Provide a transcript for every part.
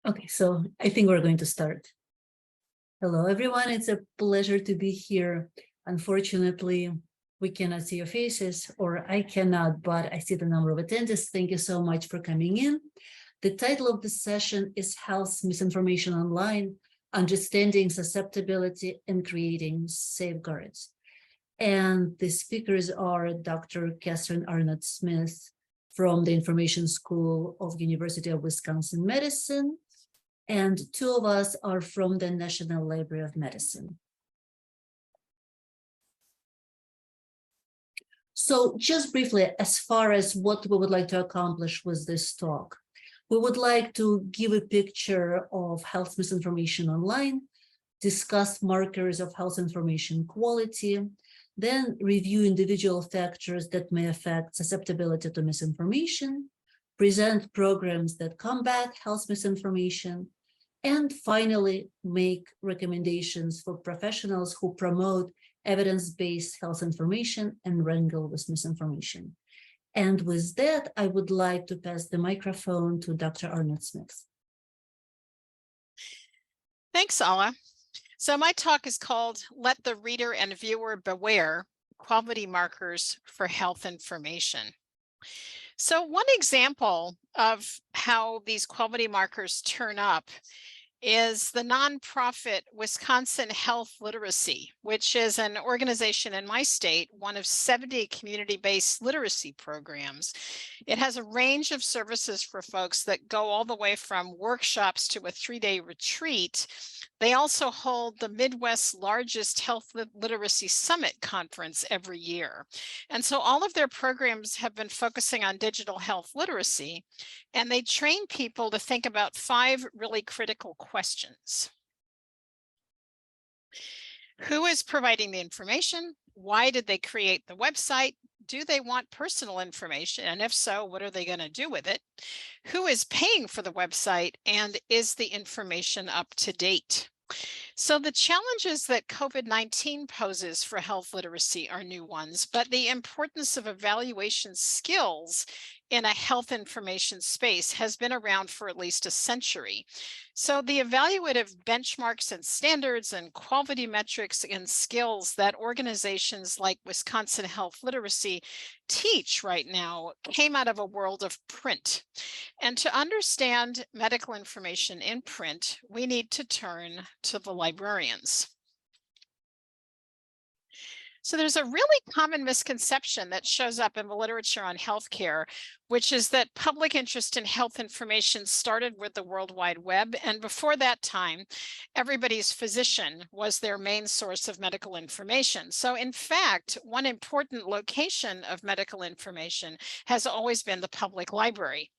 Okay, so I think we're going to start. Hello, everyone. It's a pleasure to be here. Unfortunately, we cannot see your faces, or I cannot, but I see the number of attendees. Thank you so much for coming in. The title of the session is Health Misinformation Online, Understanding Susceptibility and Creating Safeguards. And the speakers are Dr. Catherine Arnott-Smith from the Information School of University of Wisconsin Medicine, and two of us are from the National Library of Medicine. So just briefly, as far as what we would like to accomplish with this talk, we would like to give a picture of health misinformation online, discuss markers of health information quality, then review individual factors that may affect susceptibility to misinformation, present programs that combat health misinformation, and finally, make recommendations for professionals who promote evidence-based health information and wrangle with misinformation. And with that, I would like to pass the microphone to Dr. Arnott-Smith. Thanks, Alla. So my talk is called Let the Reader and Viewer Beware, Quality Markers for Health Information. So one example of how these quality markers turn up is the nonprofit Wisconsin Health Literacy, which is an organization in my state, one of 70 community-based literacy programs. It has a range of services for folks that go all the way from workshops to a 3-day retreat. They also hold the Midwest's largest health literacy summit conference every year. And so all of their programs have been focusing on digital health literacy, and they train people to think about 5 really critical questions. Who is providing the information? Why did they create the website? Do they want personal information? And if so, what are they going to do with it? Who is paying for the website? And is the information up to date? So the challenges that COVID-19 poses for health literacy are new ones, but the importance of evaluation skills in a health information space has been around for at least a century. So the evaluative benchmarks and standards and quality metrics and skills that organizations like Wisconsin Health Literacy teach right now came out of a world of print. And to understand medical information in print, we need to turn to the librarians. So there's a really common misconception that shows up in the literature on healthcare, which is that public interest in health information started with the World Wide Web. And before that time, everybody's physician was their main source of medical information. So in fact, one important location of medical information has always been the public library,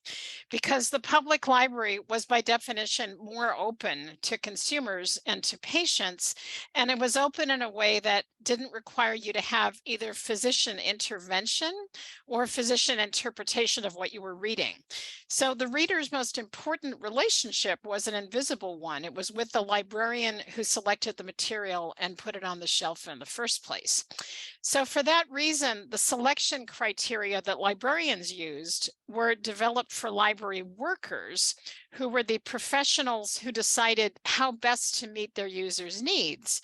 because the public library was by definition more open to consumers and to patients. And it was open in a way that didn't require you to have either physician intervention or physician interpretation of what you were reading. So the reader's most important relationship was an invisible one. It was with the librarian who selected the material and put it on the shelf in the first place. So for that reason, the selection criteria that librarians used were developed for library workers, who were the professionals who decided how best to meet their users' needs.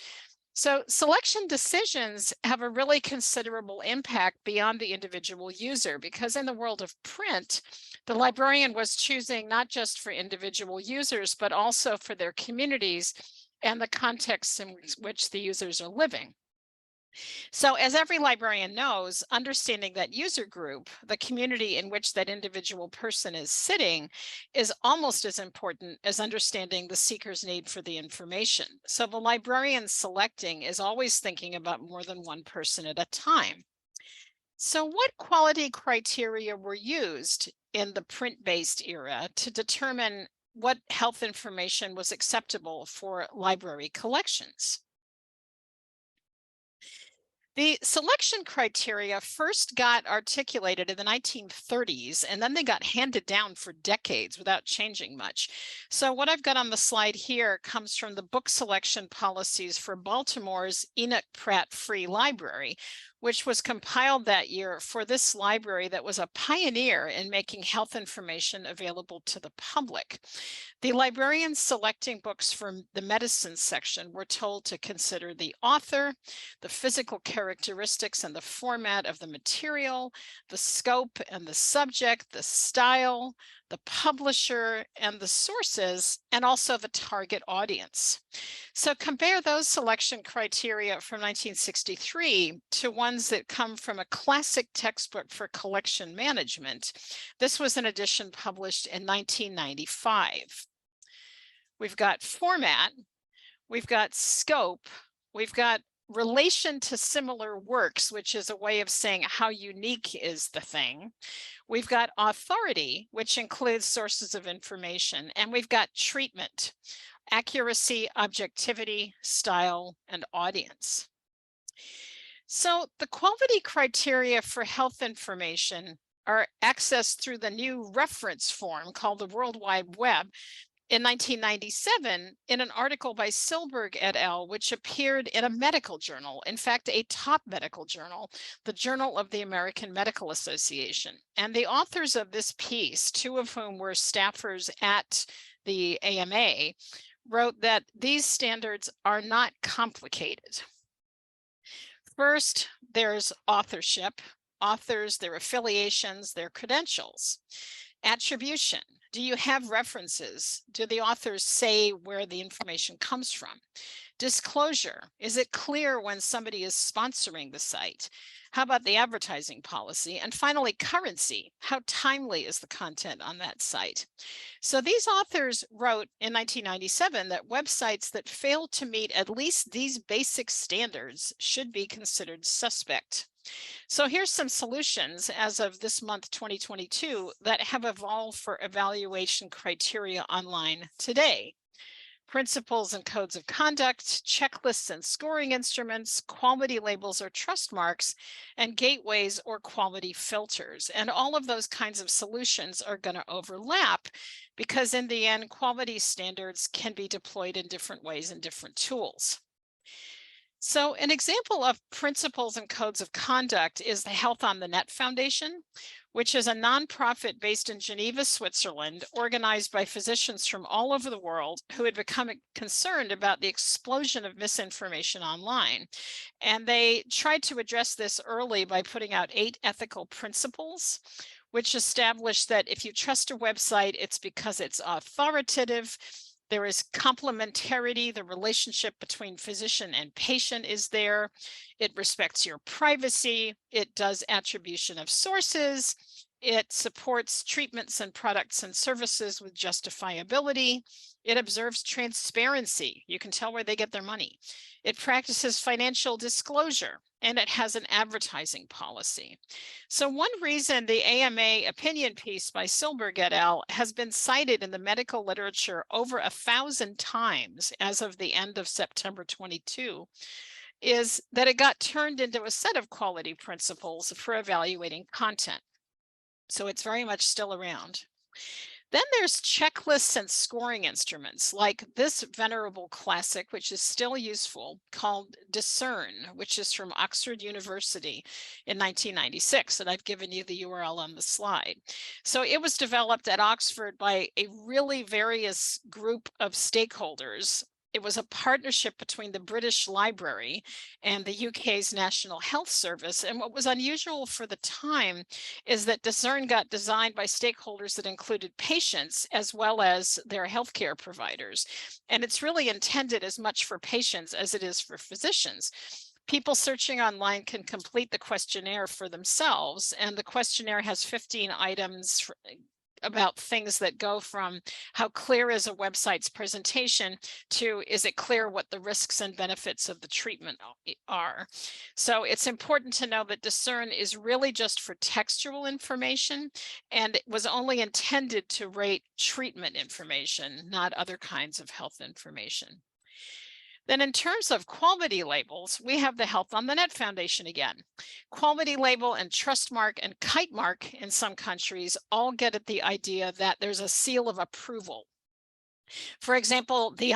So selection decisions have a really considerable impact beyond the individual user, because in the world of print, the librarian was choosing not just for individual users, but also for their communities and the contexts in which the users are living. So as every librarian knows, understanding that user group, the community in which that individual person is sitting, is almost as important as understanding the seeker's need for the information. So the librarian selecting is always thinking about more than one person at a time. So what quality criteria were used in the print-based era to determine what health information was acceptable for library collections? The selection criteria first got articulated in the 1930s, and then they got handed down for decades without changing much. So what I've got on the slide here comes from the book selection policies for Baltimore's Enoch Pratt Free Library, which was compiled that year for this library that was a pioneer in making health information available to the public. The librarians selecting books from the medicine section were told to consider the author, the physical characteristics and the format of the material, the scope and the subject, the style, the publisher and the sources, and also the target audience. So compare those selection criteria from 1963 to ones that come from a classic textbook for collection management. This was an edition published in 1995. We've got format, we've got scope, we've got relation to similar works, which is a way of saying how unique is the thing. We've got authority, which includes sources of information, and we've got treatment, accuracy, objectivity, style, and audience. So the quality criteria for health information are accessed through the new reference form called the World Wide Web in 1997 in an article by Silberg et al., which appeared in a medical journal, in fact, a top medical journal, the Journal of the American Medical Association. And the authors of this piece, two of whom were staffers at the AMA, wrote that these standards are not complicated. First, there's authorship, authors, their affiliations, their credentials. Attribution. Do you have references? Do the authors say where the information comes from? Disclosure. Is it clear when somebody is sponsoring the site? How about the advertising policy? And finally, currency. How timely is the content on that site? So these authors wrote in 1997 that websites that fail to meet at least these basic standards should be considered suspect. So here's some solutions as of this month, 2022, that have evolved for evaluation criteria online today. Principles and codes of conduct, checklists and scoring instruments, quality labels or trust marks, and gateways or quality filters. And all of those kinds of solutions are going to overlap because in the end, quality standards can be deployed in different ways in different tools. So an example of principles and codes of conduct is the Health on the Net Foundation, which is a nonprofit based in Geneva, Switzerland, organized by physicians from all over the world who had become concerned about the explosion of misinformation online. And they tried to address this early by putting out 8 ethical principles, which establish that if you trust a website, it's because it's authoritative. There is complementarity. The relationship between physician and patient is there. It respects your privacy. It does attribution of sources. It supports treatments and products and services with justifiability. It observes transparency. You can tell where they get their money. It practices financial disclosure, and it has an advertising policy. So one reason the AMA opinion piece by Silberg et al. Has been cited in the medical literature over 1,000 times as of the end of September 22 is that it got turned into a set of quality principles for evaluating content. So it's very much still around. Then there's checklists and scoring instruments like this venerable classic, which is still useful, called Discern, which is from Oxford University in 1996. And I've given you the URL on the slide. So it was developed at Oxford by a really various group of stakeholders. It was a partnership between the British Library and the UK's National Health Service. And what was unusual for the time is that Discern got designed by stakeholders that included patients as well as their healthcare providers. And it's really intended as much for patients as it is for physicians. People searching online can complete the questionnaire for themselves, and the questionnaire has 15 items about things that go from how clear is a website's presentation to is it clear what the risks and benefits of the treatment are. So it's important to know that Discern is really just for textual information, and it was only intended to rate treatment information, not other kinds of health information. Then in terms of quality labels, we have the Health on the Net Foundation again. Quality label and trust mark and kite mark in some countries all get at the idea that there's a seal of approval. For example, the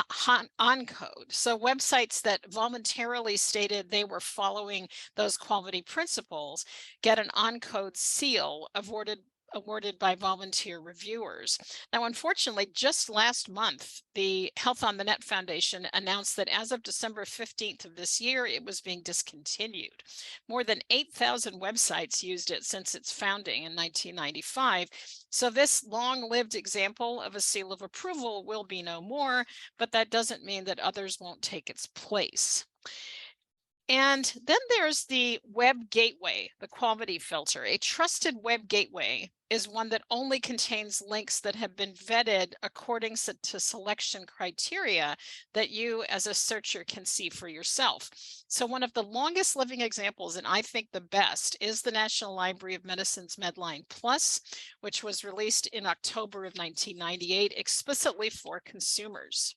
on code. So websites that voluntarily stated they were following those quality principles get an on code seal awarded by volunteer reviewers. Now, unfortunately, just last month, the Health on the Net Foundation announced that as of December 15th of this year, it was being discontinued. More than 8,000 websites used it since its founding in 1995. So this long-lived example of a seal of approval will be no more, but that doesn't mean that others won't take its place. And then there's the web gateway, the quality filter. A trusted web gateway is one that only contains links that have been vetted according to selection criteria that you as a searcher can see for yourself. So one of the longest living examples, and I think the best, is the National Library of Medicine's Medline Plus, which was released in October of 1998 explicitly for consumers.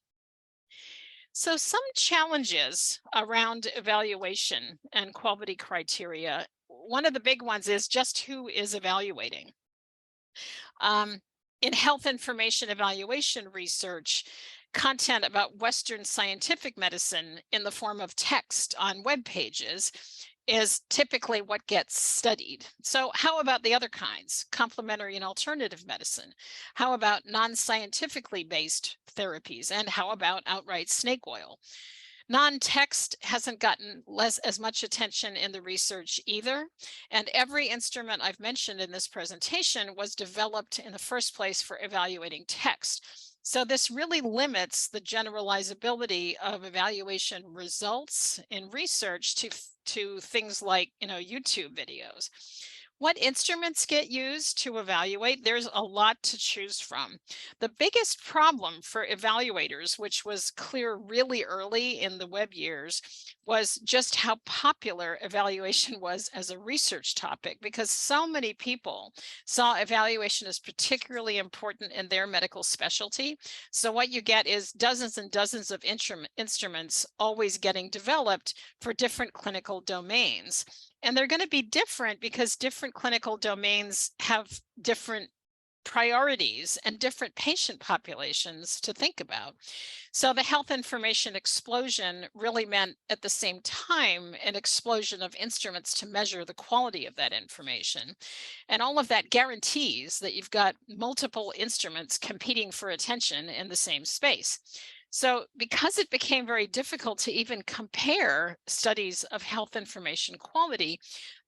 So some challenges around evaluation and quality criteria. One of the big ones is just who is evaluating. In health information evaluation research, content about Western scientific medicine in the form of text on web pages is typically what gets studied. So how about the other kinds, complementary and alternative medicine? How about non-scientifically based therapies? And how about outright snake oil? Non-text hasn't gotten as much attention in the research either. And every instrument I've mentioned in this presentation was developed in the first place for evaluating text. So this really limits the generalizability of evaluation results in research to things like, YouTube videos. What instruments get used to evaluate? There's a lot to choose from. The biggest problem for evaluators, which was clear really early in the web years, was just how popular evaluation was as a research topic, because so many people saw evaluation as particularly important in their medical specialty. So what you get is dozens and dozens of instruments always getting developed for different clinical domains. And they're going to be different because different clinical domains have different priorities and different patient populations to think about. So the health information explosion really meant at the same time an explosion of instruments to measure the quality of that information. And all of that guarantees that you've got multiple instruments competing for attention in the same space. So because it became very difficult to even compare studies of health information quality,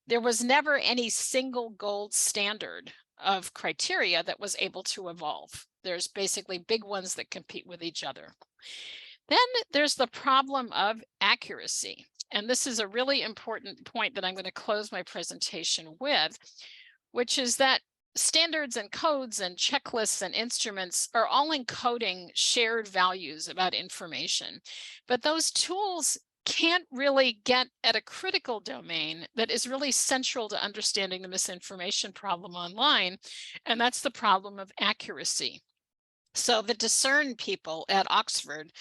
there was never any single gold standard of criteria that was able to evolve. There's basically big ones that compete with each other. Then there's the problem of accuracy. And this is a really important point that I'm going to close my presentation with, which is that standards and codes and checklists and instruments are all encoding shared values about information. But those tools can't really get at a critical domain that is really central to understanding the misinformation problem online, and that's the problem of accuracy. So the Discern people at Oxford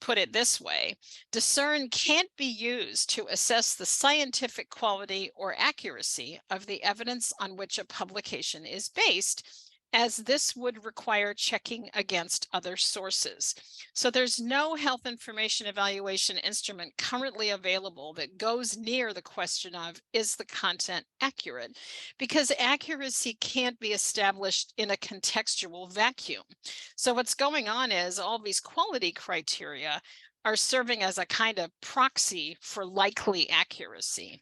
put it this way: Discern can't be used to assess the scientific quality or accuracy of the evidence on which a publication is based, as this would require checking against other sources. So there's no health information evaluation instrument currently available that goes near the question of, is the content accurate? Because accuracy can't be established in a contextual vacuum. So what's going on is all these quality criteria are serving as a kind of proxy for likely accuracy.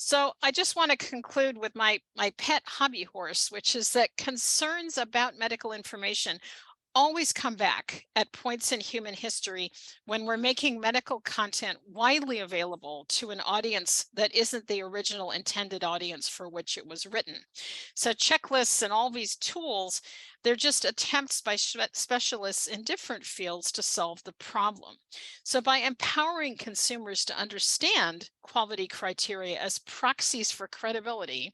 So I just want to conclude with my pet hobby horse, which is that concerns about medical information always come back at points in human history when we're making medical content widely available to an audience that isn't the original intended audience for which it was written. So checklists and all these tools, they're just attempts by specialists in different fields to solve the problem. So by empowering consumers to understand quality criteria as proxies for credibility,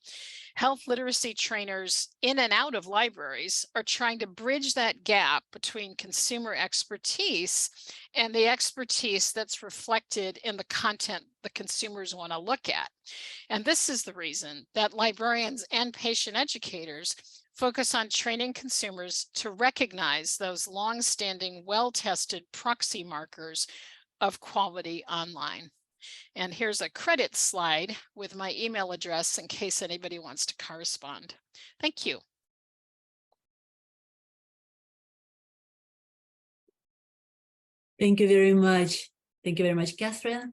health literacy trainers in and out of libraries are trying to bridge that gap between consumer expertise and the expertise that's reflected in the content the consumers want to look at. And this is the reason that librarians and patient educators focus on training consumers to recognize those long-standing, well-tested proxy markers of quality online. And here's a credit slide with my email address in case anybody wants to correspond. Thank you. Thank you very much. Thank you very much, Catherine.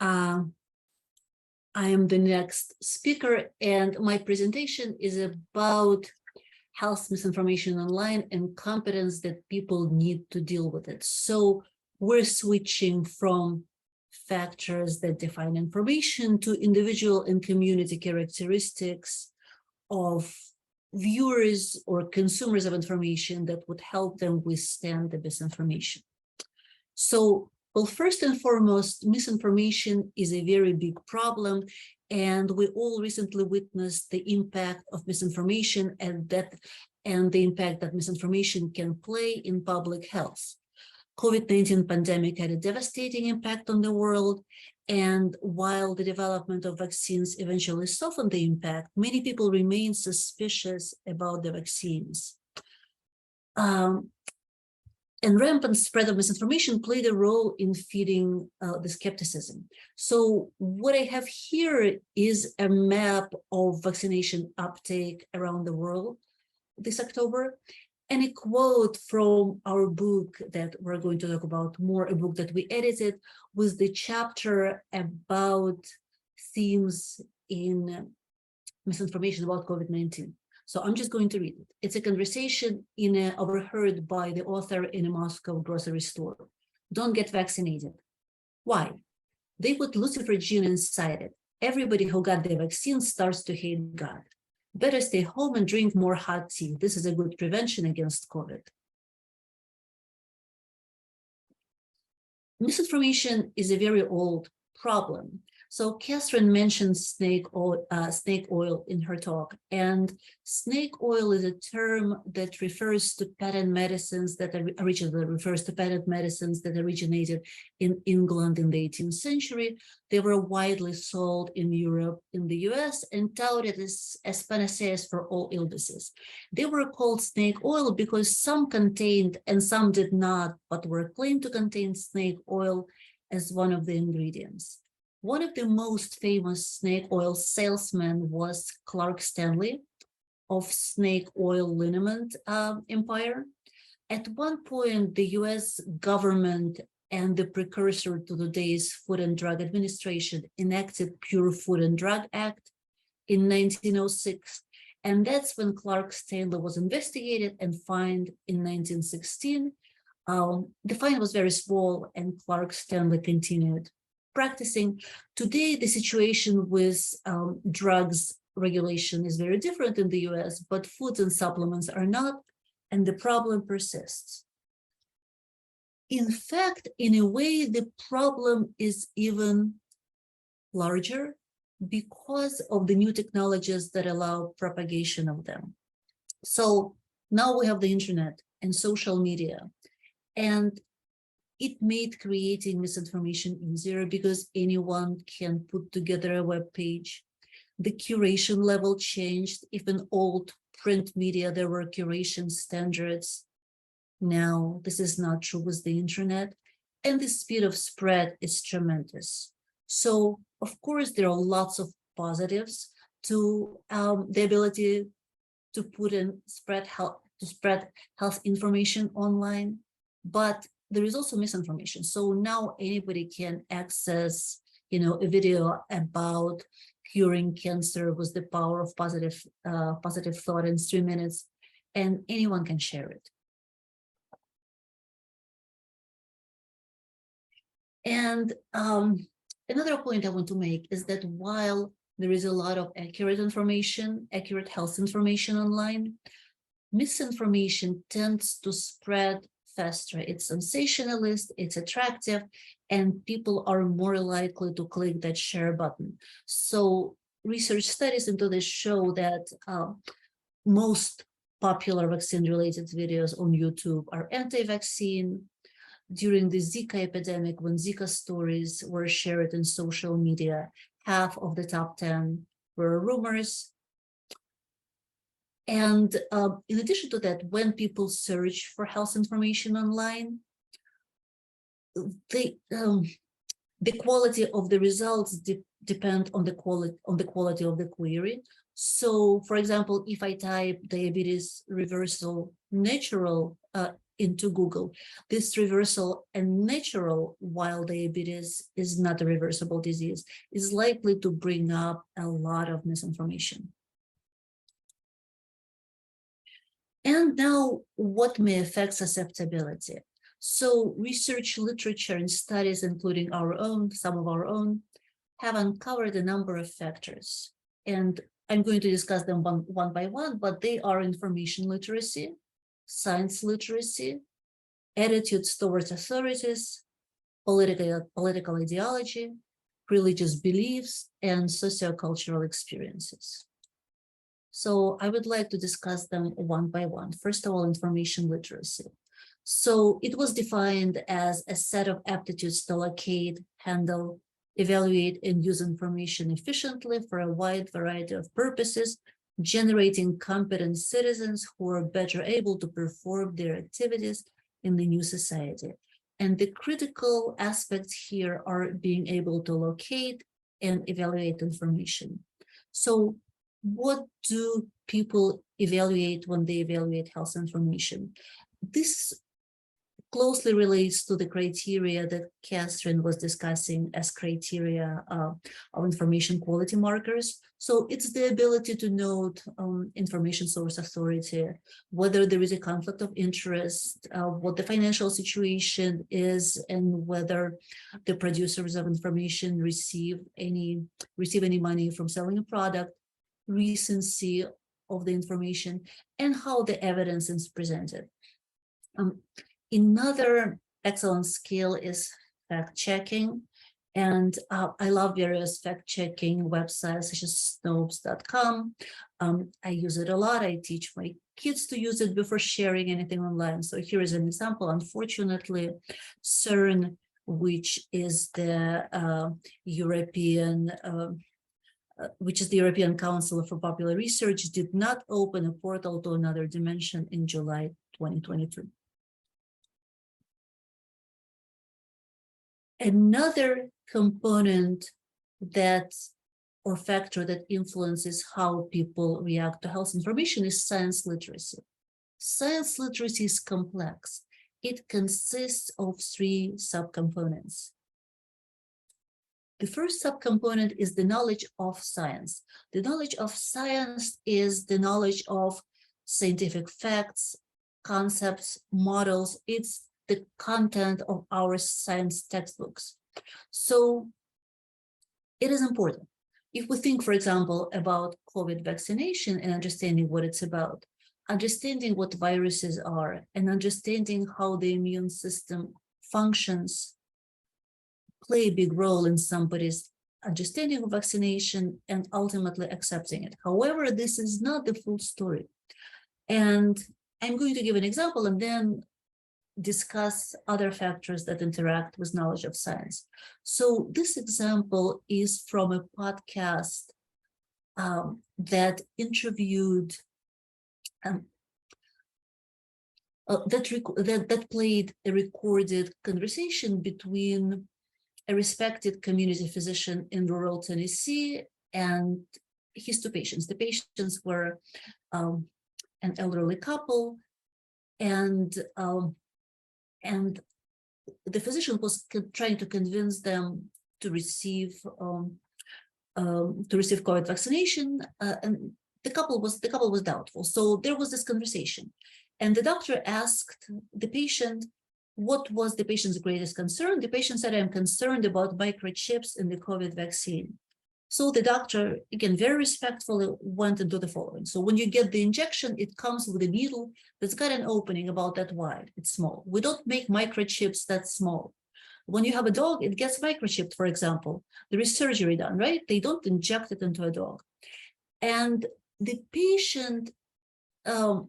I am the next speaker, and my presentation is about health misinformation online and competence that people need to deal with it. So we're switching from factors that define information to individual and community characteristics of viewers or consumers of information that would help them withstand the misinformation. So, well, first and foremost, misinformation is a very big problem, and we all recently witnessed the impact of misinformation and the impact that misinformation can play in public health. COVID-19 pandemic had a devastating impact on the world, and while the development of vaccines eventually softened the impact, many people remain suspicious about the vaccines. And rampant spread of misinformation played a role in feeding the skepticism. So what I have here is a map of vaccination uptake around the world this October, and a quote from our book that we're going to talk about more, a book that we edited with the chapter about themes in misinformation about COVID-19. So I'm just going to read it. It's a conversation overheard by the author in a Moscow grocery store. Don't get vaccinated. Why? They put Lucifer gene inside it. Everybody who got the vaccine starts to hate God. Better stay home and drink more hot tea. This is a good prevention against COVID. Misinformation is a very old problem. So Catherine mentioned snake oil in her talk, and snake oil is a term that refers to patent medicines that originated in England in the 18th century. They were widely sold in Europe, in the US, and touted as panaceas for all illnesses. They were called snake oil because some contained and some did not, but were claimed to contain snake oil as one of the ingredients. One of the most famous snake oil salesmen was Clark Stanley of snake oil liniment empire. At one point, the US government and the precursor to today's Food and Drug Administration enacted Pure Food and Drug Act in 1906. And that's when Clark Stanley was investigated and fined in 1916. The fine was very small, and Clark Stanley continued practicing. Today, the situation with drugs regulation is very different in the US, but foods and supplements are not, and the problem persists. In fact, in a way, the problem is even larger because of the new technologies that allow propagation of them. So now we have the internet and social media, and it made creating misinformation easier because anyone can put together a web page. The curation level changed. If in old print media there were curation standards, now this is not true with the internet, and the speed of spread is tremendous. So, of course, there are lots of positives to the ability to spread health information online, but there is also misinformation. So now anybody can access, a video about curing cancer with the power of positive thought in 3 minutes, and anyone can share it. And another point I want to make is that while there is a lot of accurate health information online, misinformation tends to spread faster. It's sensationalist, it's attractive, and people are more likely to click that share button. So research studies into this show that most popular vaccine-related videos on YouTube are anti-vaccine. During the Zika epidemic, when Zika stories were shared in social media, half of the top 10 were rumors. And in addition to that, when people search for health information online, the quality of the results depend on the quality of the query. So, for example, if I type diabetes reversal natural into Google, this reversal and natural, while diabetes is not a reversible disease, is likely to bring up a lot of misinformation. And now, what may affect susceptibility? So research literature and studies, including our own, some of our own, have uncovered a number of factors. And I'm going to discuss them one by one, but they are information literacy, science literacy, attitudes towards authorities, political ideology, religious beliefs, and sociocultural experiences. So I would like to discuss them one by one. First of all, information literacy. So it was defined as a set of aptitudes to locate, handle, evaluate, and use information efficiently for a wide variety of purposes, generating competent citizens who are better able to perform their activities in the new society. And the critical aspects here are being able to locate and evaluate information. So what do people evaluate when they evaluate health information? This closely relates to the criteria that Catherine was discussing as criteria of information quality markers. So it's the ability to note information source authority, whether there is a conflict of interest, what the financial situation is, and whether the producers of information receive any money from selling a product, recency of the information, and how the evidence is presented. Another excellent skill is fact-checking. And I love various fact-checking websites such as Snopes.com. I use it a lot. I teach my kids to use it before sharing anything online. So here is an example. Unfortunately, CERN, which is the European Council for Popular Research, did not open a portal to another dimension in July 2023. Another component or factor that influences how people react to health information is science literacy. Science literacy is complex. It consists of 3 subcomponents. The first subcomponent is the knowledge of science. The knowledge of science is the knowledge of scientific facts, concepts, models. It's the content of our science textbooks. So it is important. If we think, for example, about COVID vaccination and understanding what it's about, understanding what viruses are, and understanding how the immune system functions play a big role in somebody's understanding of vaccination and ultimately accepting it. However, this is not the full story. And I'm going to give an example and then discuss other factors that interact with knowledge of science. So this example is from a podcast that interviewed, that played a recorded conversation between a respected community physician in rural Tennessee and his 2 patients. The patients were an elderly couple, and the physician was trying to convince them to receive COVID vaccination, and the couple was doubtful. So there was this conversation, and the doctor asked the patient, what was the patient's greatest concern? The patient said, "I'm concerned about microchips in the COVID vaccine." So the doctor, again, very respectfully, went and did the following. So when you get the injection, it comes with a needle that's got an opening about that wide. It's small. We don't make microchips that small. When you have a dog, it gets microchipped, for example. There is surgery done, right? They don't inject it into a dog. And the patient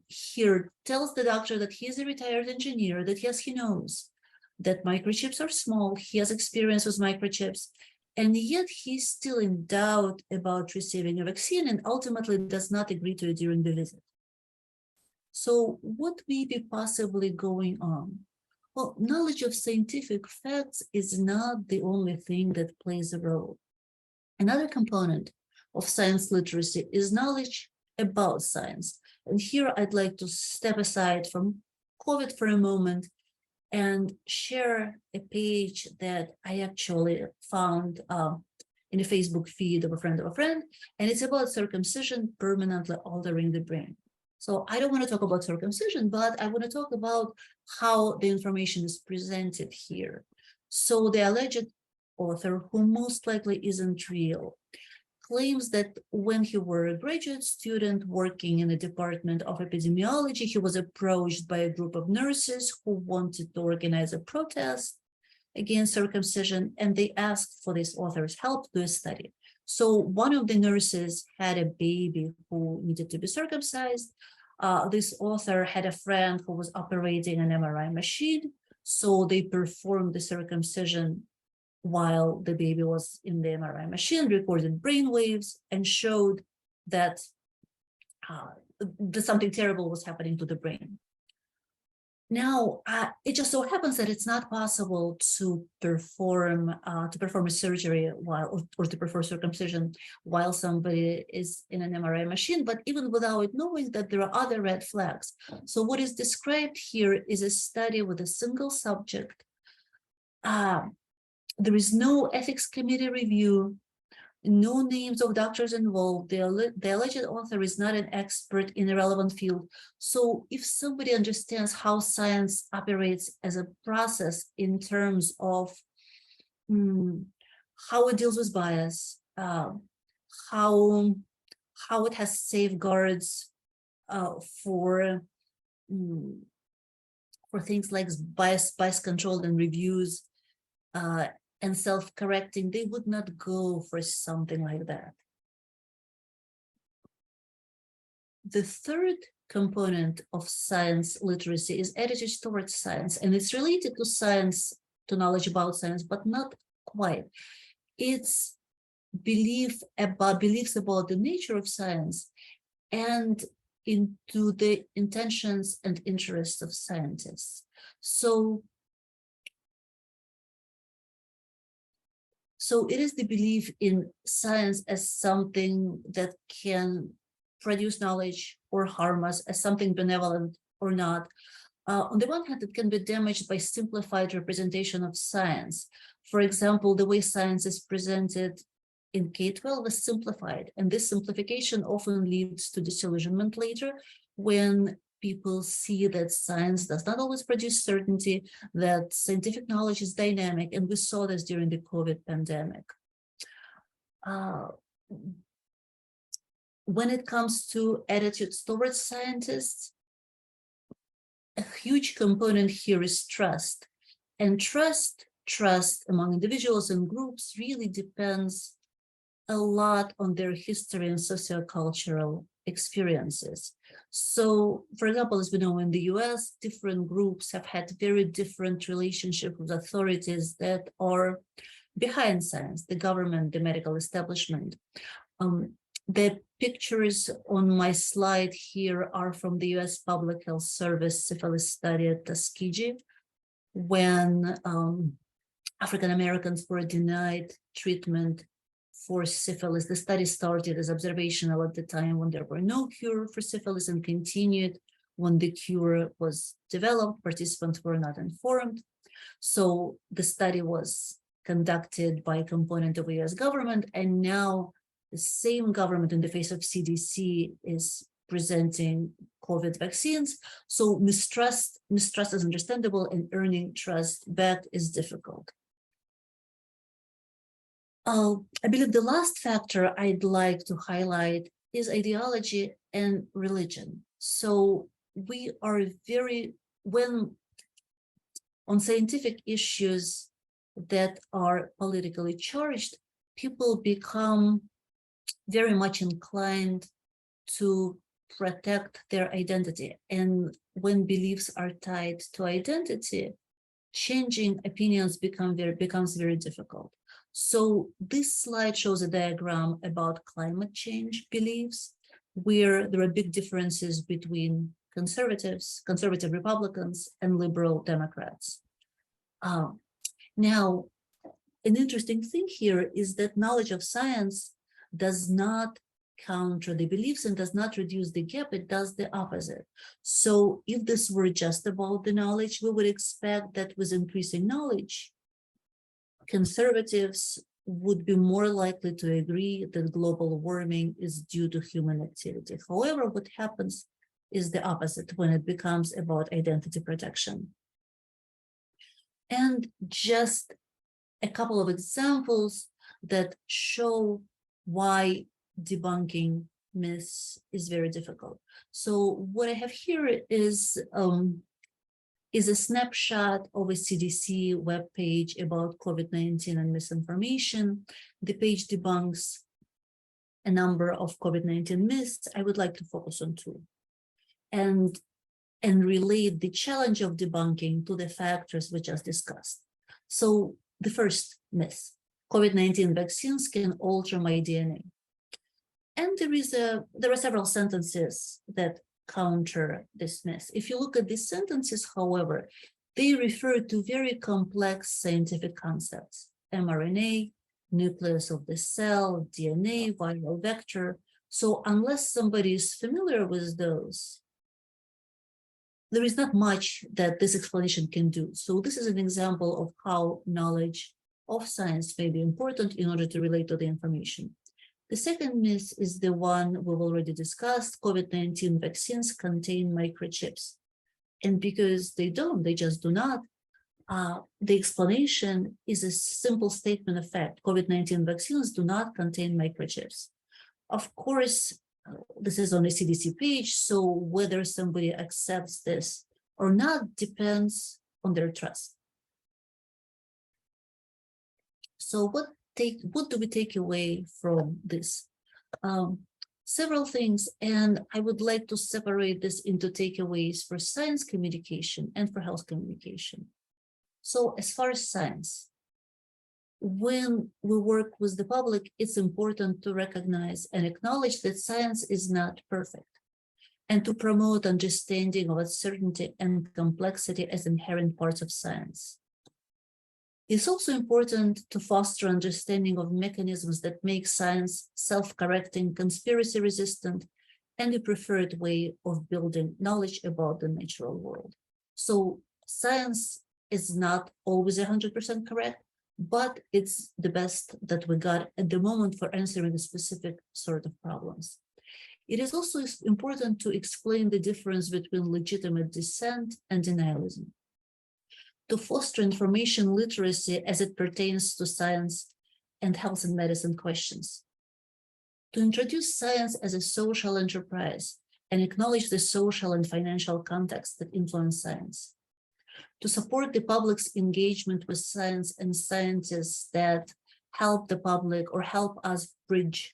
here tells the doctor that he is a retired engineer, that yes, he knows that microchips are small. He has experience with microchips. And yet he's still in doubt about receiving a vaccine and ultimately does not agree to it during the visit. So what may be possibly going on? Well, knowledge of scientific facts is not the only thing that plays a role. Another component of science literacy is knowledge about science. And here I'd like to step aside from COVID for a moment and share a page that I actually found in a Facebook feed of a friend, and it's about circumcision permanently altering the brain. So I don't want to talk about circumcision, but I want to talk about how the information is presented here. So the alleged author, who most likely isn't real, claims that when he were a graduate student working in the Department of Epidemiology, he was approached by a group of nurses who wanted to organize a protest against circumcision, and they asked for this author's help to do a study. So one of the nurses had a baby who needed to be circumcised. This author had a friend who was operating an MRI machine, so they performed the circumcision while the baby was in the MRI machine, recorded brain waves, and showed that something terrible was happening to the brain. Now, it just so happens that it's not possible to perform a surgery while, or to perform circumcision while somebody is in an MRI machine, but even without knowing that, there are other red flags. So what is described here is a study with a single subject. There is no ethics committee review, no names of doctors involved. The alleged author is not an expert in a relevant field. So if somebody understands how science operates as a process in terms of how it deals with bias, how it has safeguards for things like bias control and reviews, and self-correcting, they would not go for something like that. The third component of science literacy is attitude towards science, and it's related to science, to knowledge about science, but not quite. It's beliefs about the nature of science and into the intentions and interests of scientists. So it is the belief in science as something that can produce knowledge or harm us, as something benevolent or not. On the one hand, it can be damaged by simplified representation of science. For example, the way science is presented in K-12 is simplified, and this simplification often leads to disillusionment later when people see that science does not always produce certainty, that scientific knowledge is dynamic, and we saw this during the COVID pandemic. When it comes to attitudes towards scientists, a huge component here is trust. And trust among individuals and groups really depends a lot on their history and sociocultural experiences. So, for example, as we know, in the US, different groups have had very different relationships with authorities that are behind science, the government, the medical establishment. The pictures on my slide here are from the US Public Health Service syphilis study at Tuskegee, when African Americans were denied treatment for syphilis. The study started as observational at the time when there were no cure for syphilis, and continued when the cure was developed. Participants were not informed. So the study was conducted by a component of the US government, and now the same government in the face of CDC is presenting COVID vaccines. So mistrust is understandable, and earning trust back is difficult. I believe the last factor I'd like to highlight is ideology and religion. So we are when on scientific issues that are politically charged, people become very much inclined to protect their identity. And when beliefs are tied to identity, changing opinions becomes very difficult. So this slide shows a diagram about climate change beliefs, where there are big differences between conservatives, conservative Republicans, and liberal Democrats. Now, an interesting thing here is that knowledge of science does not counter the beliefs and does not reduce the gap, it does the opposite. So if this were just about the knowledge, we would expect that with increasing knowledge, conservatives would be more likely to agree that global warming is due to human activity. However, what happens is the opposite when it becomes about identity protection. And just a couple of examples that show why debunking myths is very difficult. So what I have here is a snapshot of a CDC webpage about COVID-19 and misinformation. The page debunks a number of COVID-19 myths. I would like to focus on two and relate the challenge of debunking to the factors we just discussed. So the first myth, COVID-19 vaccines can alter my DNA. And there are several sentences that counter this myth. If you look at these sentences, however, they refer to very complex scientific concepts: mRNA, nucleus of the cell, DNA, viral vector. So unless somebody is familiar with those, there is not much that this explanation can do. So this is an example of how knowledge of science may be important in order to relate to the information. The second myth is the one we've already discussed. COVID-19 vaccines contain microchips. And because they don't, they just do not, the explanation is a simple statement of fact. COVID-19 vaccines do not contain microchips. Of course, this is on a CDC page, so whether somebody accepts this or not depends on their trust. So what do we take away from this? Several things, and I would like to separate this into takeaways for science communication and for health communication. So as far as science, when we work with the public, it's important to recognize and acknowledge that science is not perfect, and to promote understanding of uncertainty and complexity as inherent parts of science. It's also important to foster understanding of mechanisms that make science self-correcting, conspiracy-resistant, and the preferred way of building knowledge about the natural world. So science is not always 100% correct, but it's the best that we got at the moment for answering a specific sort of problems. It is also important to explain the difference between legitimate dissent and denialism, to foster information literacy as it pertains to science and health and medicine questions, to introduce science as a social enterprise and acknowledge the social and financial context that influence science, to support the public's engagement with science and scientists that help the public or help us bridge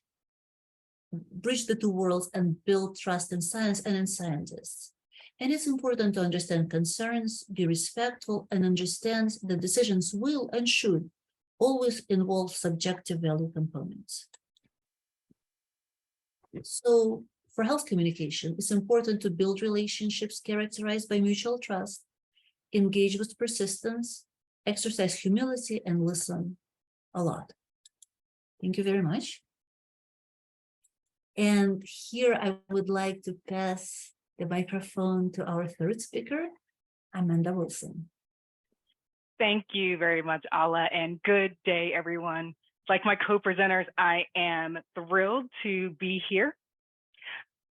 the two worlds and build trust in science and in scientists. And it's important to understand concerns, be respectful, and understand that decisions will and should always involve subjective value components. So for health communication, it's important to build relationships characterized by mutual trust, engage with persistence, exercise humility, and listen a lot. Thank you very much. And here I would like to pass the microphone to our third speaker, Amanda Wilson. Thank you very much, Ala, and good day, everyone. Like my co-presenters, I am thrilled to be here.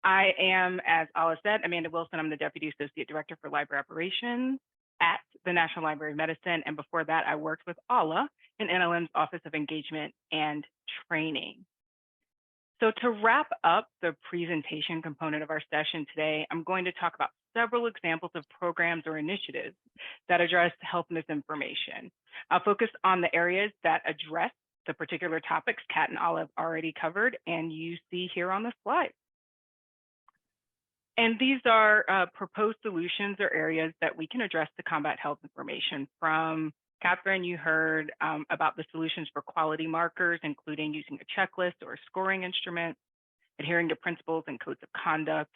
I am, as Ala said, Amanda Wilson. I'm the Deputy Associate Director for Library Operations at the National Library of Medicine. And before that, I worked with Ala in NLM's Office of Engagement and Training. So to wrap up the presentation component of our session today, I'm going to talk about several examples of programs or initiatives that address health misinformation. I'll focus on the areas that address the particular topics Kat and Ala have already covered and you see here on the slide. And these are proposed solutions or areas that we can address to combat health information. From Catherine, you heard about the solutions for quality markers, including using a checklist or a scoring instrument, adhering to principles and codes of conduct,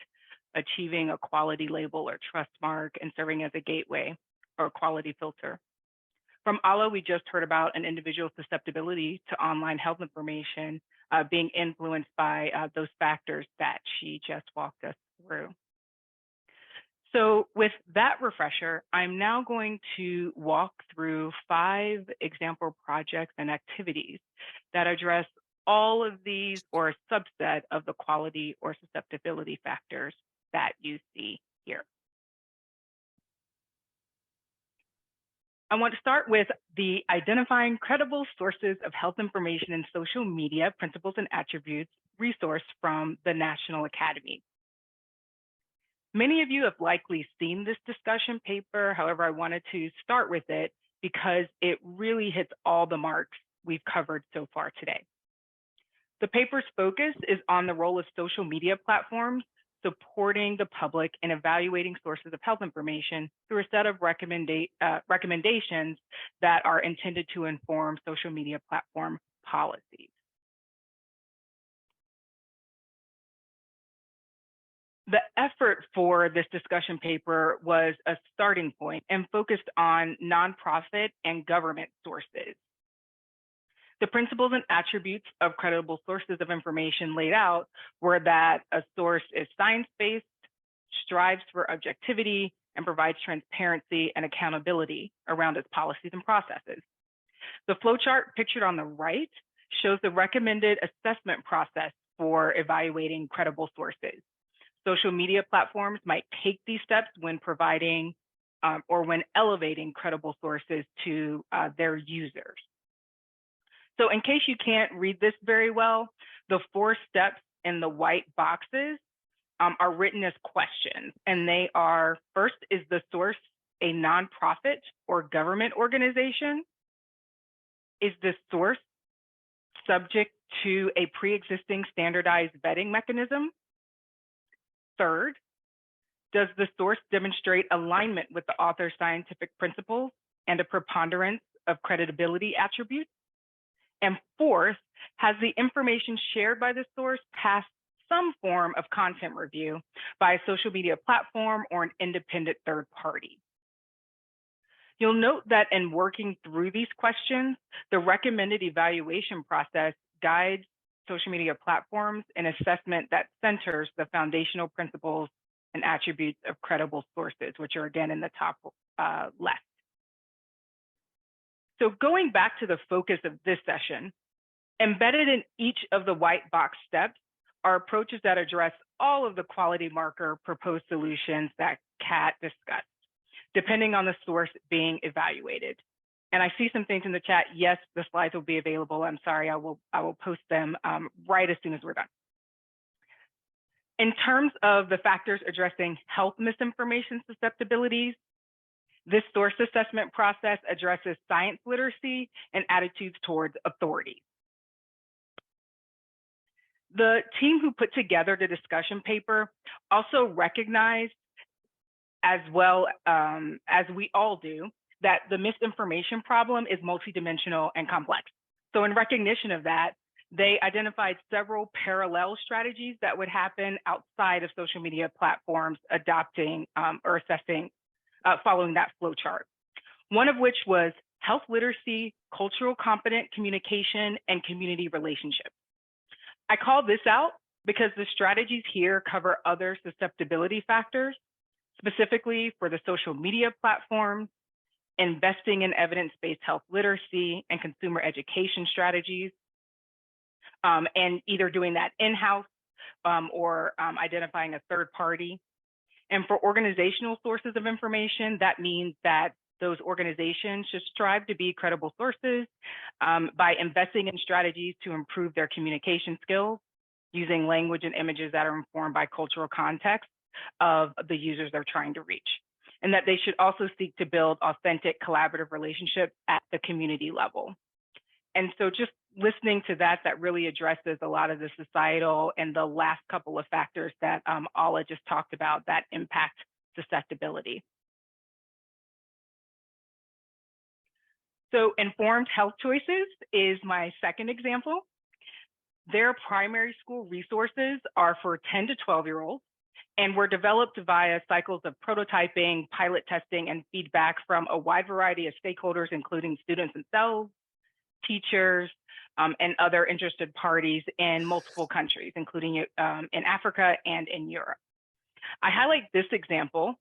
achieving a quality label or trust mark, and serving as a gateway or quality filter. From Ala, we just heard about an individual's susceptibility to online health information being influenced by those factors that she just walked us through. So with that refresher, I'm now going to walk through 5 example projects and activities that address all of these or a subset of the quality or susceptibility factors that you see here. I want to start with the identifying credible sources of health information in social media, principles and attributes resource from the National Academy. Many of you have likely seen this discussion paper. However, I wanted to start with it because it really hits all the marks we've covered so far today. The paper's focus is on the role of social media platforms supporting the public in evaluating sources of health information through a set of recommendations that are intended to inform social media platform policies. The effort for this discussion paper was a starting point and focused on nonprofit and government sources. The principles and attributes of credible sources of information laid out were that a source is science-based, strives for objectivity, and provides transparency and accountability around its policies and processes. The flowchart pictured on the right shows the recommended assessment process for evaluating credible sources. Social media platforms might take these steps when providing or when elevating credible sources to their users. So in case you can't read this very well, the 4 steps in the white boxes are written as questions. And they are, first, is the source a nonprofit or government organization? Is the source subject to a pre-existing standardized vetting mechanism? Third, does the source demonstrate alignment with the author's scientific principles and a preponderance of credibility attributes? And fourth, has the information shared by the source passed some form of content review by a social media platform or an independent third party? You'll note that in working through these questions, the recommended evaluation process guides social media platforms in assessment that centers the foundational principles and attributes of credible sources, which are again in the top left. So going back to the focus of this session, embedded in each of the white box steps are approaches that address all of the quality marker proposed solutions that Kat discussed, depending on the source being evaluated. And I see some things in the chat. Yes, the slides will be available. I'm sorry, I will post them right as soon as we're done. In terms of the factors addressing health misinformation susceptibilities, this source assessment process addresses science literacy and attitudes towards authority. The team who put together the discussion paper also recognized, as well as we all do, that the misinformation problem is multidimensional and complex. So in recognition of that, they identified several parallel strategies that would happen outside of social media platforms adopting or assessing, following that flow chart. One of which was health literacy, cultural competent communication, and community relationships. I call this out because the strategies here cover other susceptibility factors, specifically for the social media platforms, investing in evidence-based health literacy and consumer education strategies, and either doing that in-house or identifying a third party. And for organizational sources of information, that means that those organizations should strive to be credible sources by investing in strategies to improve their communication skills, using language and images that are informed by cultural context of the users they're trying to reach. And that they should also seek to build authentic collaborative relationships at the community level. And so just listening to that, that really addresses a lot of the societal and the last couple of factors that Ala just talked about that impact susceptibility. So informed health choices is my second example. Their primary school resources are for 10 to 12-year-olds, and were developed via cycles of prototyping, pilot testing, and feedback from a wide variety of stakeholders, including students themselves, teachers, and other interested parties in multiple countries, including in Africa and in Europe. I highlight this example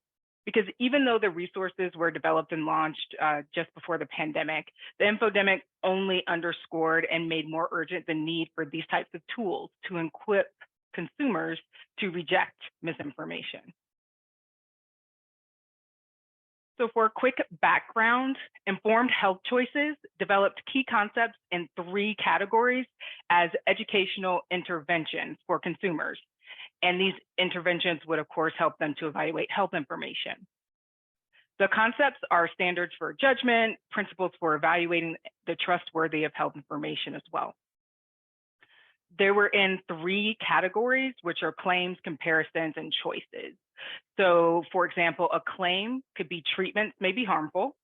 because even though the resources were developed and launched just before the pandemic, the infodemic only underscored and made more urgent the need for these types of tools to equip consumers to reject misinformation. So for a quick background, Informed Health Choices developed key concepts in 3 categories as educational interventions for consumers. And these interventions would, of course, help them to evaluate health information. The concepts are standards for judgment, principles for evaluating the trustworthy of health information as well. They were in 3 categories, which are claims, comparisons, and choices. So, for example, a claim could be treatments may be harmful.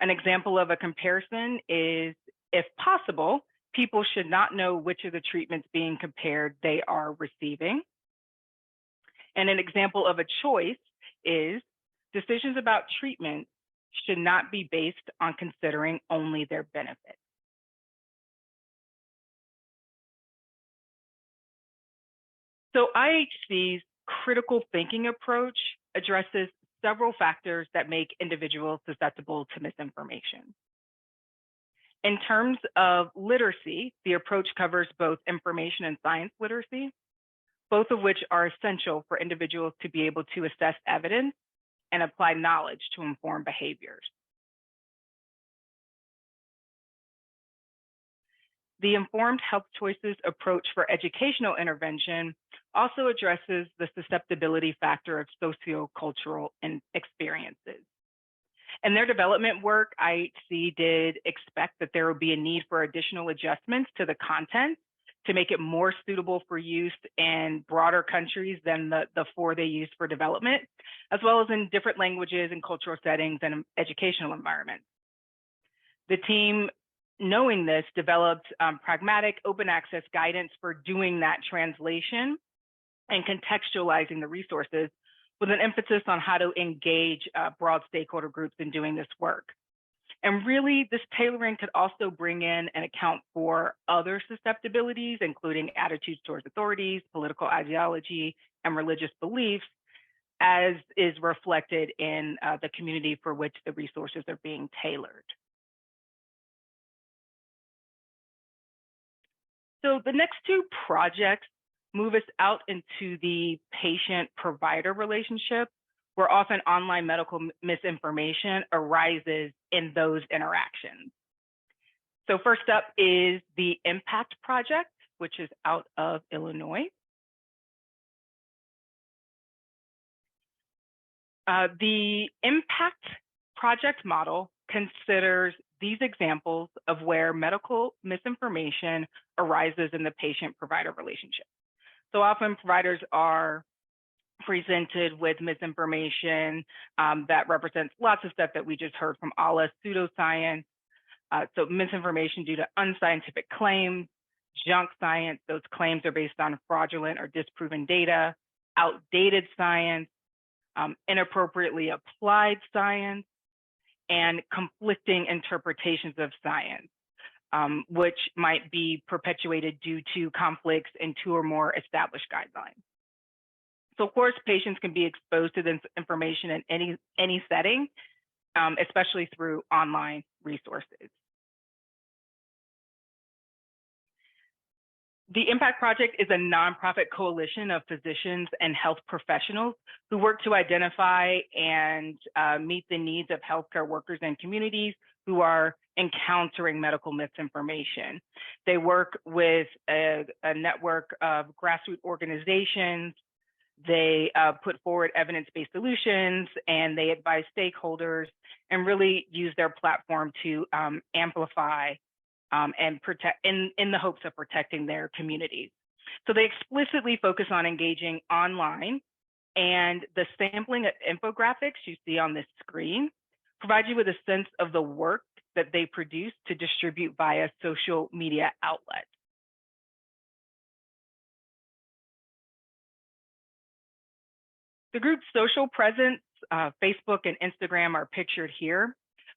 An example of a comparison is, if possible, people should not know which of the treatments being compared they are receiving. And an example of a choice is, decisions about treatment should not be based on considering only their benefits. So IHC's critical thinking approach addresses several factors that make individuals susceptible to misinformation. In terms of literacy, the approach covers both information and science literacy, both of which are essential for individuals to be able to assess evidence and apply knowledge to inform behaviors. The Informed Health Choices approach for educational intervention also addresses the susceptibility factor of sociocultural experiences. In their development work, IHC did expect that there would be a need for additional adjustments to the content to make it more suitable for use in broader countries than the 4 they used for development, as well as in different languages and cultural settings and educational environments. The team, knowing this, developed pragmatic open access guidance for doing that translation and contextualizing the resources with an emphasis on how to engage broad stakeholder groups in doing this work. And really, this tailoring could also bring in and account for other susceptibilities, including attitudes towards authorities, political ideology, and religious beliefs, as is reflected in the community for which the resources are being tailored. So the next 2 projects move us out into the patient-provider relationship, where often online medical misinformation arises in those interactions. So first up is the IMPACT project, which is out of Illinois. The IMPACT project model considers these examples of where medical misinformation arises in the patient-provider relationship. So often providers are presented with misinformation that represents lots of stuff that we just heard from Ala, pseudoscience, so misinformation due to unscientific claims, junk science, those claims are based on fraudulent or disproven data, outdated science, inappropriately applied science, and conflicting interpretations of science, which might be perpetuated due to conflicts in 2 or more established guidelines. So of course, patients can be exposed to this information in any setting, especially through online resources. The IMPACT Project is a nonprofit coalition of physicians and health professionals who work to identify and meet the needs of healthcare workers and communities who are encountering medical misinformation. They work with a network of grassroots organizations. They put forward evidence-based solutions, and they advise stakeholders and really use their platform to amplify and protect in the hopes of protecting their communities. So they explicitly focus on engaging online, and the sampling of infographics you see on this screen provide you with a sense of the work that they produce to distribute via social media outlets. The group's social presence, Facebook and Instagram are pictured here,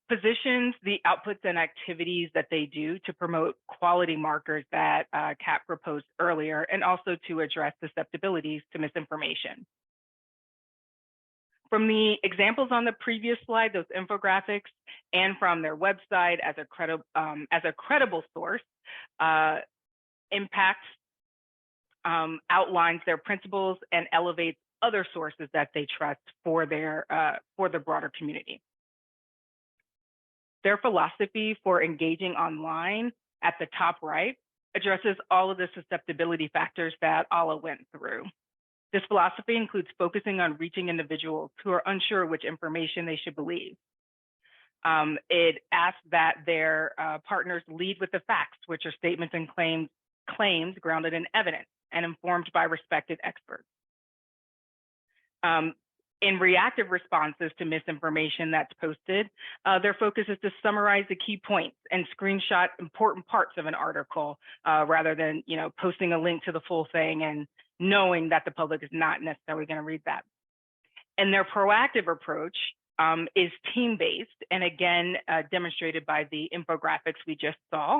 positions the outputs and activities that they do to promote quality markers that Kat proposed earlier, and also to address susceptibilities to misinformation. From the examples on the previous slide, those infographics, and from their website as a credible source, Impact outlines their principles and elevates other sources that they trust for the broader community. Their philosophy for engaging online at the top right addresses all of the susceptibility factors that Ala went through. This philosophy includes focusing on reaching individuals who are unsure which information they should believe. It asks that their partners lead with the facts, which are statements and claims grounded in evidence and informed by respected experts. In reactive responses to misinformation that's posted, their focus is to summarize the key points and screenshot important parts of an article rather than posting a link to the full thing and knowing that the public is not necessarily going to read that. And their proactive approach is team-based, and again, demonstrated by the infographics we just saw.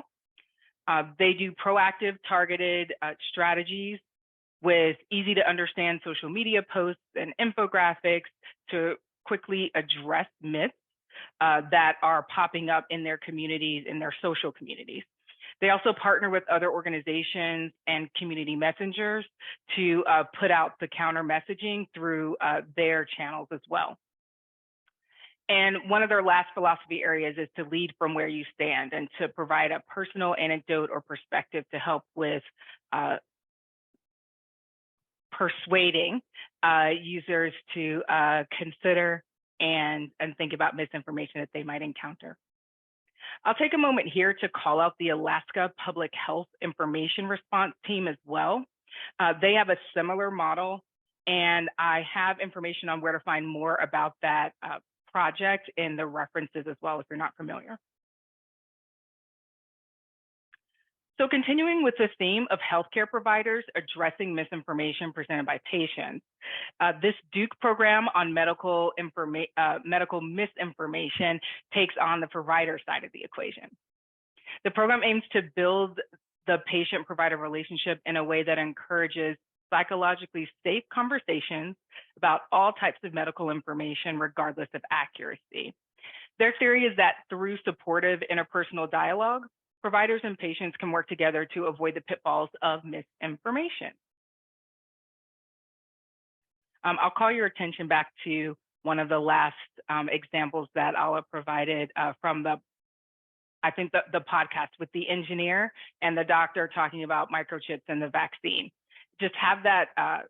They do proactive, targeted strategies with easy to understand social media posts and infographics to quickly address myths that are popping up in their communities, in their social communities. They also partner with other organizations and community messengers to put out the counter messaging through their channels as well. And one of their last philosophy areas is to lead from where you stand and to provide a personal anecdote or perspective to help with persuading users to consider and think about misinformation that they might encounter. I'll take a moment here to call out the Alaska Public Health Information Response Team as well. They have a similar model, and I have information on where to find more about that project in the references as well if you're not familiar. So continuing with the theme of healthcare providers addressing misinformation presented by patients, this Duke program on medical misinformation takes on the provider side of the equation. The program aims to build the patient-provider relationship in a way that encourages psychologically safe conversations about all types of medical information, regardless of accuracy. Their theory is that through supportive interpersonal dialogue, providers and patients can work together to avoid the pitfalls of misinformation. I'll call your attention back to one of the last examples that Ala provided from the podcast with the engineer and the doctor talking about microchips and the vaccine. Just have that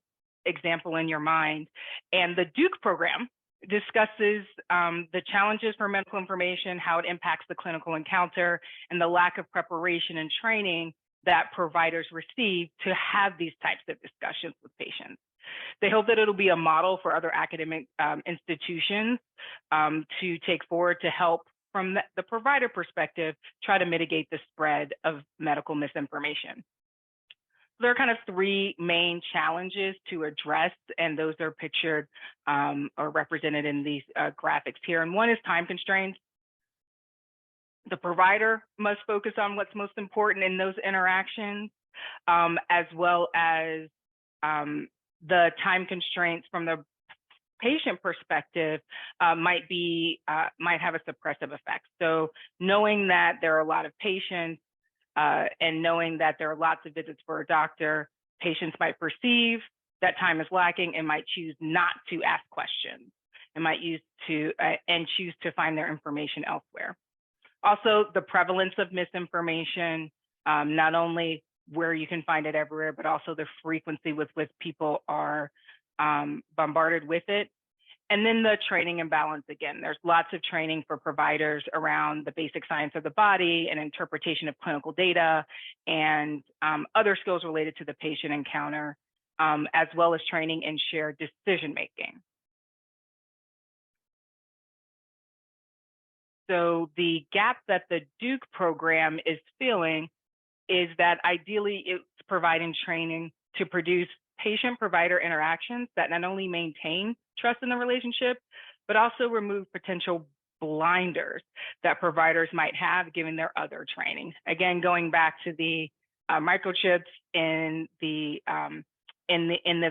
example in your mind. And the Duke program discusses the challenges for medical information, how it impacts the clinical encounter, and the lack of preparation and training that providers receive to have these types of discussions with patients. They hope that it'll be a model for other academic institutions to take forward to help from the provider perspective, try to mitigate the spread of medical misinformation. There are kind of three main challenges to address, and those are pictured or represented in these graphics here. And one is time constraints. The provider must focus on what's most important in those interactions, as well as the time constraints from the patient perspective might have a suppressive effect. So knowing that there are a lot of patients, and knowing that there are lots of visits for a doctor, patients might perceive that time is lacking and might choose not to ask questions and might choose to find their information elsewhere. Also, the prevalence of misinformation, not only where you can find it everywhere, but also the frequency with which people are bombarded with it. And then the training and balance again. There's lots of training for providers around the basic science of the body and interpretation of clinical data and other skills related to the patient encounter, as well as training in shared decision-making. So the gap that the Duke program is filling is that ideally it's providing training to produce patient-provider interactions that not only maintain trust in the relationship, but also remove potential blinders that providers might have given their other training. Again, going back to the microchips in the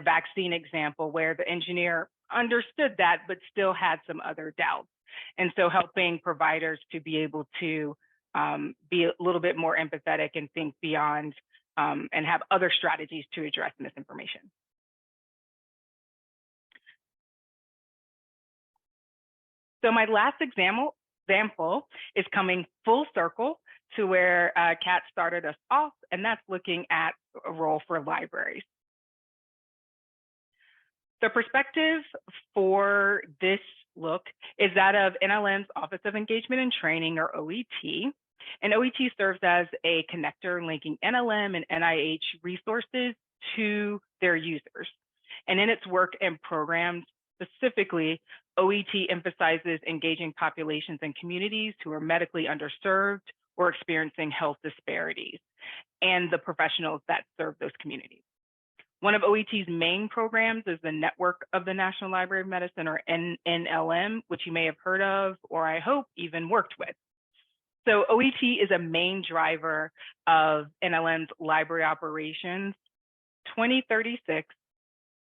vaccine example, where the engineer understood that but still had some other doubts. And so helping providers to be able to be a little bit more empathetic and think beyond and have other strategies to address misinformation. So my last example is coming full circle to where Kat started us off, and that's looking at a role for libraries. The perspective for this look is that of NLM's Office of Engagement and Training, or OET. And OET serves as a connector linking NLM and NIH resources to their users. And in its work and programs, specifically, OET emphasizes engaging populations and communities who are medically underserved or experiencing health disparities, and the professionals that serve those communities. One of OET's main programs is the Network of the National Library of Medicine, or NLM, which you may have heard of, or I hope even worked with. So OET is a main driver of NLM's library operations 2036,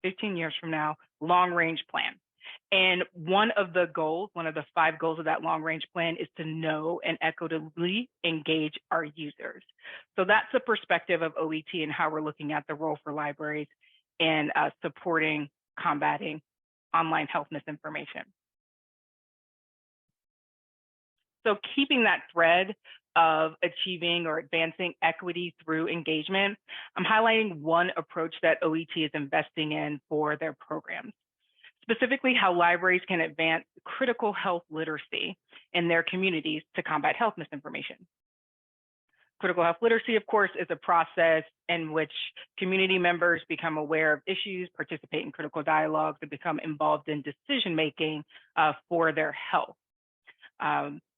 15 years from now, long-range plan. And one of the 5 goals of that long-range plan is to know and equitably engage our users. So that's the perspective of OET and how we're looking at the role for libraries in supporting, combating online health misinformation. So keeping that thread of achieving or advancing equity through engagement, I'm highlighting one approach that OET is investing in for their programs. Specifically, how libraries can advance critical health literacy in their communities to combat health misinformation. Critical health literacy, of course, is a process in which community members become aware of issues, participate in critical dialogues, and become involved in decision-making for their health.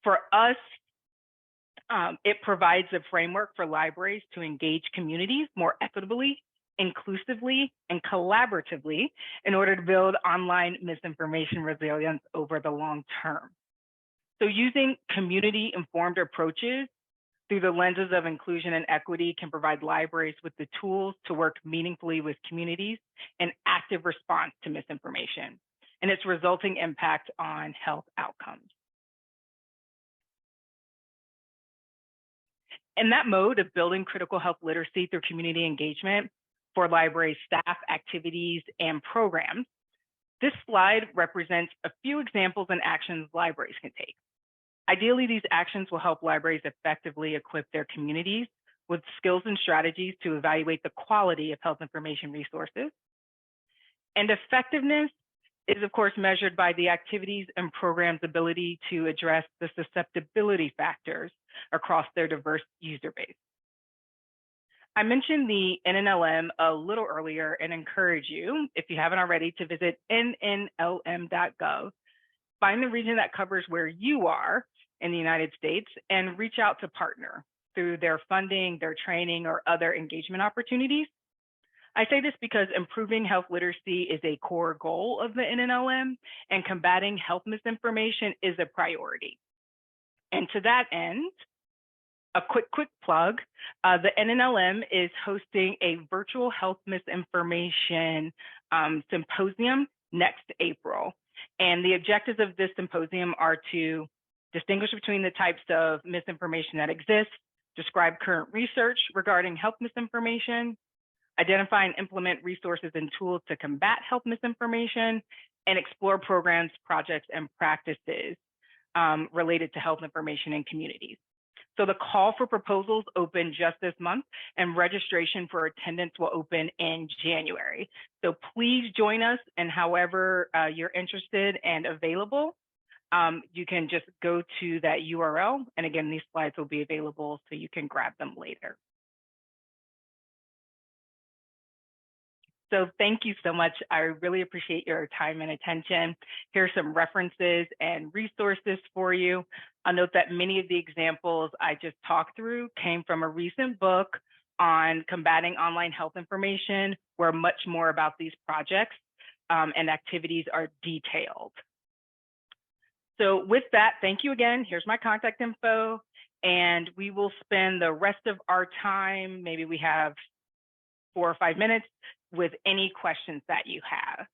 For us, it provides a framework for libraries to engage communities more equitably, inclusively, and collaboratively in order to build online misinformation resilience over the long term. So using community-informed approaches through the lenses of inclusion and equity can provide libraries with the tools to work meaningfully with communities in active response to misinformation and its resulting impact on health outcomes. In that mode of building critical health literacy through community engagement for library staff, activities, and programs, this slide represents a few examples and actions libraries can take. Ideally, these actions will help libraries effectively equip their communities with skills and strategies to evaluate the quality of health information resources. And effectiveness is, of course, measured by the activities and programs' ability to address the susceptibility factors across their diverse user base. I mentioned the NNLM a little earlier and encourage you, if you haven't already, to visit nnlm.gov, find the region that covers where you are in the United States, and reach out to partner through their funding, their training, or other engagement opportunities. I say this because improving health literacy is a core goal of the NNLM, and combating health misinformation is a priority. And to that end, a quick plug, the NNLM is hosting a virtual health misinformation symposium next April. And the objectives of this symposium are to distinguish between the types of misinformation that exist, describe current research regarding health misinformation, identify and implement resources and tools to combat health misinformation, and explore programs, projects, and practices related to health information in communities. So the call for proposals opened just this month, and registration for attendance will open in January. So please join us, and however you're interested and available, you can just go to that URL. And again, these slides will be available so you can grab them later. So thank you so much. I really appreciate your time and attention. Here are some references and resources for you. I'll note that many of the examples I just talked through came from a recent book on combating online health information, where much more about these projects and activities are detailed. So with that, thank you again. Here's my contact info, and we will spend the rest of our time, maybe we have 4 or 5 minutes, with any questions that you have.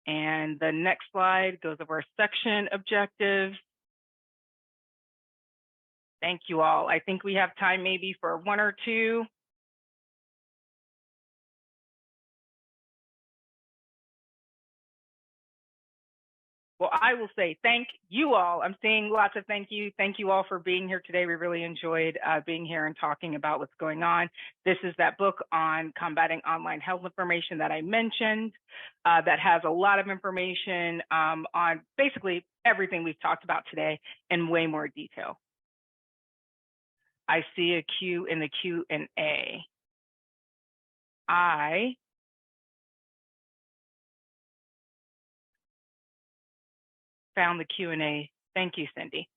And the next slide goes over our section objectives. Thank you all. I think we have time maybe for 1 or 2. Well, I will say thank you all. I'm seeing lots of thank you. Thank you all for being here today. We really enjoyed being here and talking about what's going on. This is that book on combating online health information that I mentioned that has a lot of information on basically everything we've talked about today in way more detail. I see a Q in the Q&A. I found the Q&A. Thank you, Cindy.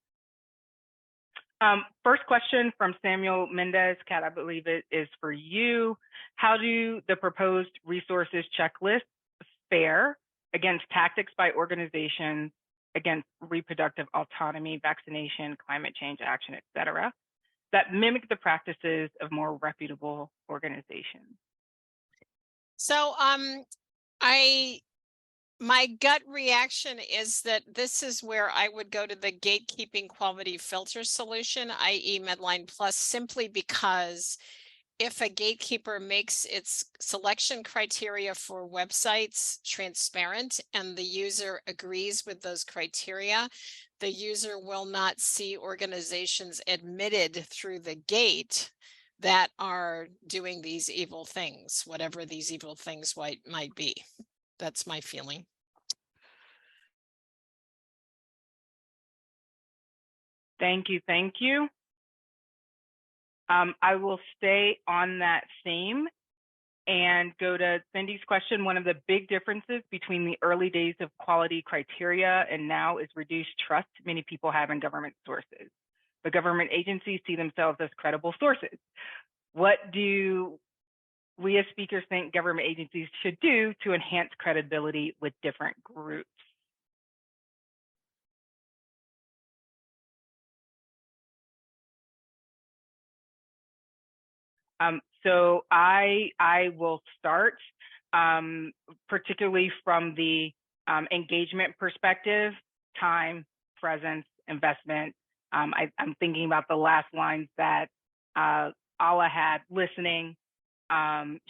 First question from Samuel Mendez. Kat, I believe it is for you. How do the proposed resources checklists fare against tactics by organizations against reproductive autonomy, vaccination, climate change action, et cetera, that mimic the practices of more reputable organizations? So my gut reaction is that this is where I would go to the gatekeeping quality filter solution, i.e. Medline Plus, simply because if a gatekeeper makes its selection criteria for websites transparent and the user agrees with those criteria, the user will not see organizations admitted through the gate that are doing these evil things, whatever these evil things might be. That's my feeling. Thank you. Thank you. I will stay on that theme and go to Cindy's question. One of the big differences between the early days of quality criteria and now is reduced trust many people have in government sources. The government agencies see themselves as credible sources. What do we as speakers think government agencies should do to enhance credibility with different groups? So I will start, particularly from the engagement perspective, time, presence, investment. I'm thinking about the last lines that Ala had, listening,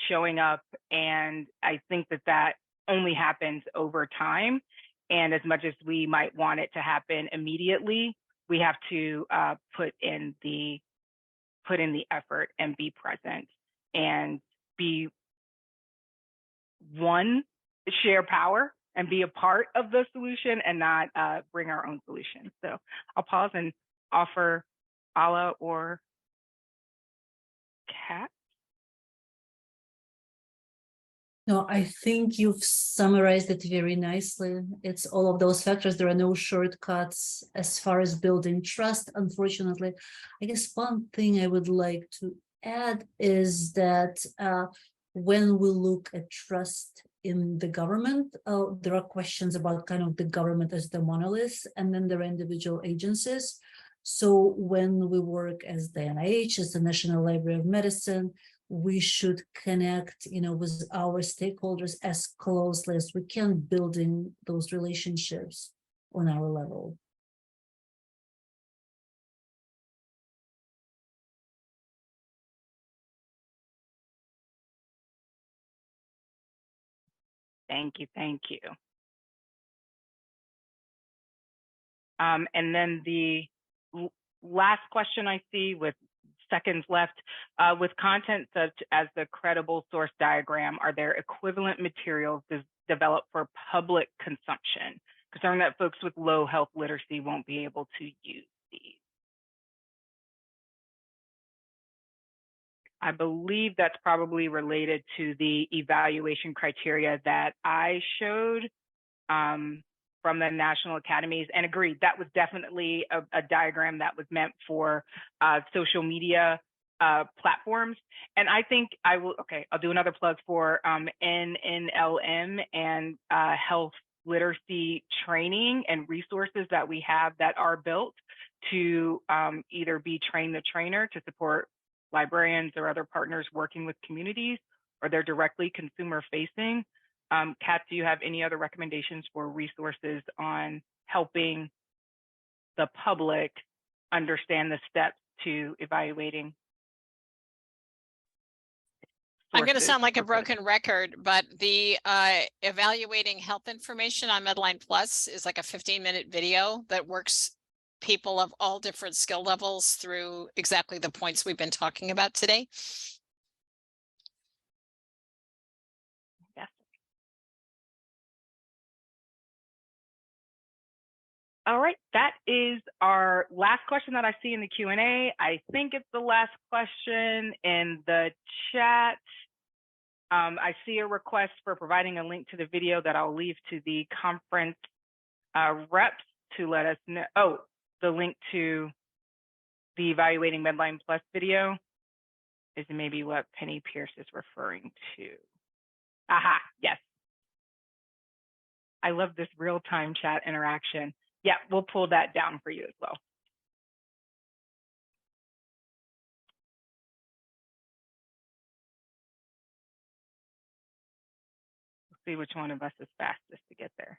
showing up, and I think that only happens over time. And as much as we might want it to happen immediately, we have to put in the effort and be present and be share power and be a part of the solution and not bring our own solution. So I'll pause and offer Ala or Kat. No, I think you've summarized it very nicely. It's all of those factors. There are no shortcuts as far as building trust, unfortunately. I guess one thing I would like to add is that when we look at trust in the government, there are questions about kind of the government as the monolith, and then there are individual agencies. So when we work as the NIH, as the National Library of Medicine, we should connect, with our stakeholders as closely as we can, building those relationships on our level. Thank you. Thank you. And then the last question I see with seconds left, with content such as the credible source diagram, are there equivalent materials developed for public consumption? Concerned that folks with low health literacy won't be able to use these. I believe that's probably related to the evaluation criteria that I showed. from the national academies, and agreed, that was definitely a diagram that was meant for social media platforms. And I think I'll do another plug for NNLM and health literacy training and resources that we have that are built to either be train the trainer to support librarians or other partners working with communities, or they're directly consumer facing. Kat, do you have any other recommendations for resources on helping the public understand the steps to evaluating? I'm going to sound like a broken record, but the evaluating health information on Medline Plus is like a 15-minute video that works people of all different skill levels through exactly the points we've been talking about today. Yes. All right, that is our last question that I see in the Q&A. I think it's the last question in the chat. I see a request for providing a link to the video that I'll leave to the conference reps to let us know. Oh, the link to the Evaluating Medline Plus video is maybe what Penny Pierce is referring to. Aha, yes. I love this real-time chat interaction. Yeah, we'll pull that down for you as well. See which one of us is fastest to get there.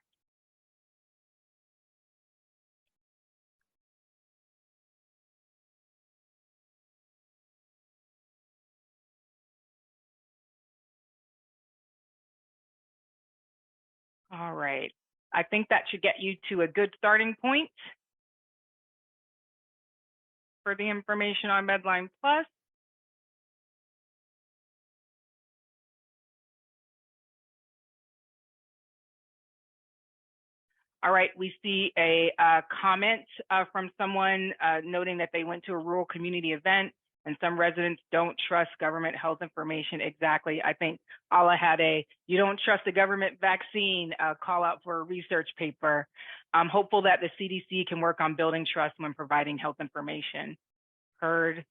All right, I think that should get you to a good starting point for the information on Medline Plus. All right, we see a comment from someone noting that they went to a rural community event and some residents don't trust government health information. Exactly. I think Ala had a "you don't trust the government vaccine" call out for a research paper. I'm hopeful that the CDC can work on building trust when providing health information. Heard,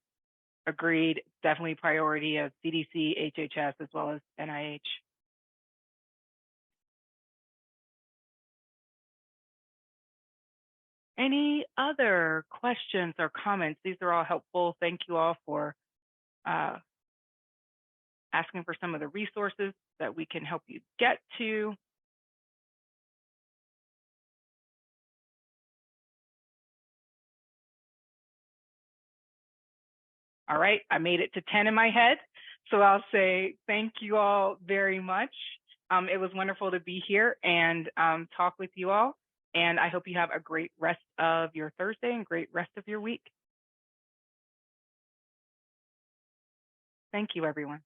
agreed, definitely priority of CDC, HHS, as well as NIH. Any other questions or comments? These are all helpful. Thank you all for asking for some of the resources that we can help you get to. All right, I made it to 10 in my head. So I'll say thank you all very much. It was wonderful to be here and talk with you all. And I hope you have a great rest of your Thursday and great rest of your week. Thank you, everyone.